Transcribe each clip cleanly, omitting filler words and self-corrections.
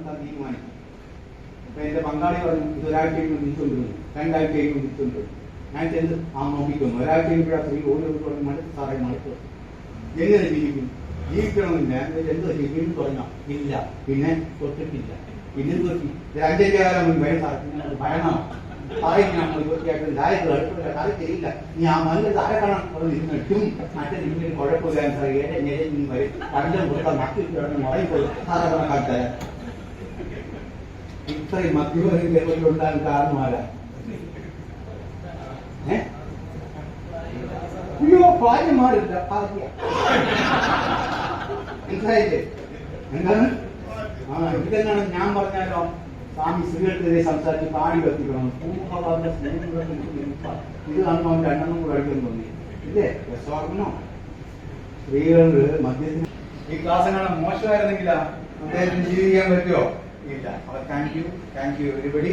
കൊടുക്കാൻ തീരുമാനിക്കും. അപ്പൊ എന്റെ പങ്കാളി പറഞ്ഞു ഇതൊരാഴ്ചയ്ക്ക് തിരിച്ചുകൊണ്ടിരുന്നു, രണ്ടാഴ്ചയ്ക്ക് തിരിച്ചുകൊണ്ടിരുന്നു. ഞാൻ ചെന്ന് നോക്കിക്കുന്നു, ഒരാഴ്ച കഴിയുമ്പോഴാണെങ്കിൽ ഓരോ മടുത്ത് സാറേ മടുത്ത് എങ്ങനെ ജീവിക്കും, ജീവിക്കണമെന്നില്ല. എന്തോ ജീവിക്കും തുടങ്ങാം, ഇല്ല, പിന്നെ തൊട്ടിട്ടില്ല, പിന്നെ തൊട്ടി 5 കാലം മുൻപ് വരും സാർ, നിങ്ങൾ ഭയണോ പറയുന്ന തീർച്ചയായിട്ടും ധാരത്തിൽ അടുപ്പില്ല, കറി തരില്ല, നീ ആ മണ്ണിൽ ധാരക്കണം അവിടെ നിന്നിട്ടും മറ്റേ നിങ്ങൾ കുഴപ്പമില്ല സാർ, ഞെരഞ്ഞു വരും, കണ്ടം കൊടുത്താൽ നക്കി മുറയിപ്പോയി സാറെ കണക്കാക്കുക. ഇത്രയും മധ്യവർഗ ലെവലിലുണ്ടാകാൻ കാരണമാരാ? അയ്യോ ഭാര്യമാരില്ല, മനസ്സിലായില്ലേ? എന്താണ് ഇതെന്നാണ് ഞാൻ പറഞ്ഞാലോ, സ്വാമി സ്ത്രീകൾക്കെതിരെ സംസാരിച്ച് താടി കത്തിക്കണം, ഇത് കാണുമ്പോൾ അവൻ 2 കൂടെ അടിക്കാൻ തോന്നി. ഇല്ലേ രസമാക്കണോ? സ്ത്രീകൾക്ക് മദ്യത്തിന് ഈ ക്ലാസ് കാണാൻ മോശമായിരുന്നെങ്കിലാ അദ്ദേഹത്തിന് ജീവിക്കാൻ പറ്റുമോ? ഇല്ല. അപ്പോൾ താങ്ക് യു എവരിബഡി.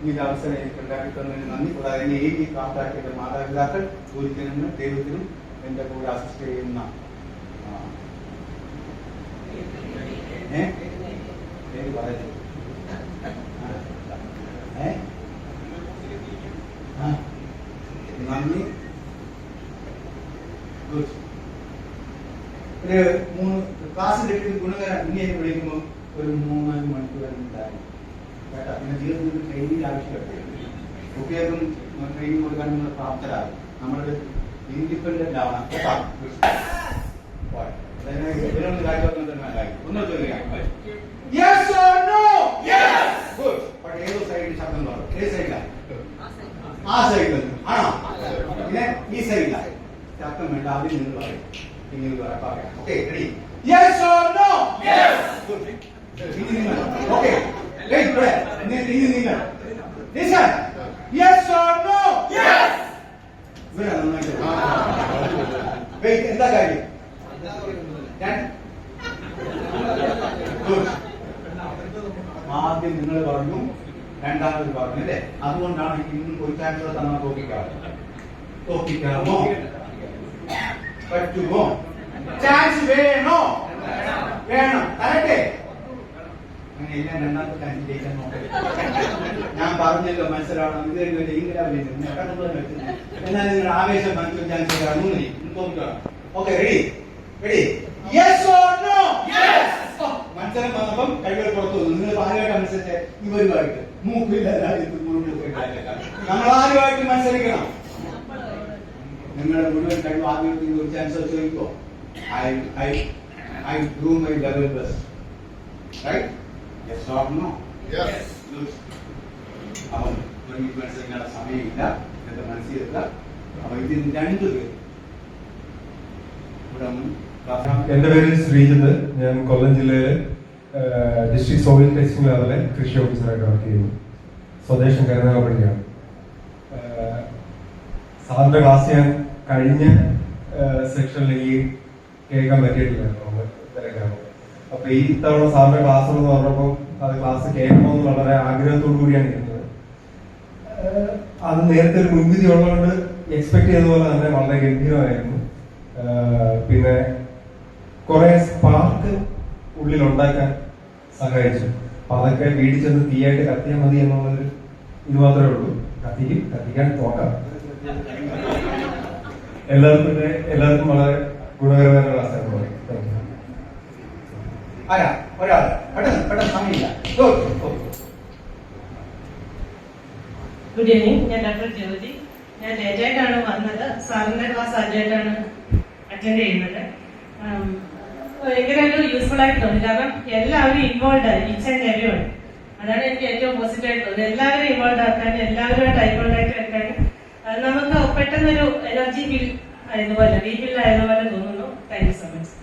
ഈ അവസരം എനിക്ക് ഉണ്ടാക്കി തന്നതിന് നന്ദി. കൂടാതെ എന്നെ ഈ കാത്താക്കിയ മാതാപിതാക്കൾ, ഗുരുജനങ്ങളും ദൈവത്തിനും എന്റെ കൂടെ അസിസ്റ്റ് ചെയ്യുന്ന പറയുന്നത് നന്ദി. ഒരു 3 ക്ലാസ്സിൽ ഗുണകരം ഇങ്ങനെ വിളിക്കുമ്പോൾ ഒരു 3-4 മണിക്കൂർ ഉണ്ടായിരുന്നു കേട്ടോ. പിന്നെ ജീവിതത്തിൽ ട്രെയിനിങ് ആവശ്യമുണ്ട്. കുട്ടികൾക്കും ട്രെയിനിങ് കൊടുക്കാൻ നിങ്ങൾ പ്രാപ്തരാകും. നമ്മളൊരു ഇൻഡിപെൻഡന്റ് ആവണം കേട്ടോ. ഏതോ സൈഡിൽ ശബ്ദം പറഞ്ഞു. ഏത് സൈഡിലാണ്? ആ സൈഡിൽ ആണോ? പിന്നെ ഈ സൈഡിലാണ് ശബ്ദം വേണ്ട. ആദ്യം നിങ്ങൾ പറയും, നിങ്ങൾ പറയാം. Okay ready? Yes or no? Yes. Good. നിങ്ങൾ ഓക്കെ. എന്താ കാര്യം? ആദ്യം നിങ്ങൾ പറഞ്ഞു, രണ്ടാമത് പറഞ്ഞു അല്ലേ? അതുകൊണ്ടാണ് ഇന്നും ഒരു ചാൻസ് തന്നാൽ തോപ്പിക്കാമോ? പറ്റുമോ? ചാൻസ് വേണോ? വേണം. തരട്ടെ? അങ്ങനെ എല്ലാം രണ്ടാമത്തെ ചാൻസ് ജയിക്കാൻ നോക്കട്ടെ. ഞാൻ പറഞ്ഞല്ലോ മനസ്സിലാവണം. ഇത് എന്നാൽ നിങ്ങളുടെ ആവേശം മനസ്സിൽ ചാൻസ് തോന്നിക്കണം. Okay ready? Yes or no? Yes. മത്സരം വന്നപ്പം കഴിവുകൾ പുറത്തു വന്നു. നിങ്ങൾ ഭാഗമായിട്ട് അനുസരിച്ച് ഇവരുമായിട്ട് മൂക്കില്ലാതെ നമ്മളാരുമായിട്ട് മത്സരിക്കണം. നിങ്ങളുടെ മുഴുവൻ കഴിവ് ആദ്യം ഒരു chance ചോദിക്കോ? I do my level best. Right? Yes or no? Yes. അവൻ മത്സരിക്കാനുള്ള സമയമില്ല എന്റെ മനസ്സിലെത്ത. അപ്പൊ ഇതിന് 2 പേര്. എന്റെ പേര് ശ്രീജിത്ത്. ഞാൻ കൊല്ലം ജില്ലയിലെ ഡിസ്ട്രിക്ട് സോയിൽ ടെസ്റ്റിംഗ് ലാബിലെ കൃഷി ഓഫീസറായിട്ട് വർക്ക് ചെയ്യുന്നു. സ്വദേശം കരുനാഗപ്പള്ളിയാണ്. സാറിന്റെ ക്ലാസ് ഞാൻ കഴിഞ്ഞ സെക്ഷനിലേക്ക് കേൾക്കാൻ പറ്റിയിട്ടില്ലായിരുന്നു. അപ്പൊ ഈ തവണ സാറിന്റെ ക്ലാസ് എന്ന് പറഞ്ഞപ്പോൾ അത് ക്ലാസ് കേൾക്കണമെന്ന് വളരെ ആഗ്രഹത്തോടു കൂടിയാണ് ഇരുന്നത്. അത് നേരത്തെ ഒരു മുൻവിധി ഉള്ളതുകൊണ്ട് എക്സ്പെക്ട് ചെയ്ത പോലെ തന്നെ വളരെ ഗംഭീരമായിരുന്നു. പിന്നെ കുറെ സ്പാർക്ക് ഉള്ളിൽ ഉണ്ടാക്കാൻ സഹായിച്ചു. അപ്പൊ അതൊക്കെ വീട്ടിൽ ചെന്ന് തീയായിട്ട് കത്തിയാൽ മതി എന്നുള്ളൊരു ഇത് മാത്രമേ ഉള്ളൂ. കത്തിക്കാൻ നോക്കാം. എല്ലാവർക്കും വളരെ ഗുണകരമായ ക്ലാസ്സായിരുന്നു. Good evening. ഞാൻ ഡോക്ടർ ജ്യോതി. ഞാൻ ലേറ്റായിട്ടാണ് വന്നത്. സാറിന്റെ ക്ലാസ് ആദ്യമായിട്ടാണ് അറ്റൻഡ് ചെയ്യുന്നത്. ഭയങ്കര ഒരു യൂസ്ഫുൾ ആയിട്ട് തോന്നി. കാരണം എല്ലാവരും ഇൻവോൾവ് ആയി, ഈച്ച് ആൻഡ് എവരി വൺ. അതാണ് എനിക്ക് ഏറ്റവും പോസിറ്റീവായിട്ട് തോന്നുന്നത്. എല്ലാവരും ഇൻവോൾവ് ആക്കാനും എല്ലാവരുമായിട്ട് ഐ കോണ്ടാക്ട് വെക്കാനും നമുക്ക് പെട്ടെന്നൊരു എനർജി ഫീൽ ആയതുപോലെ റീഫിൽ ആയതുപോലെ തോന്നുന്നു. Thank you so much.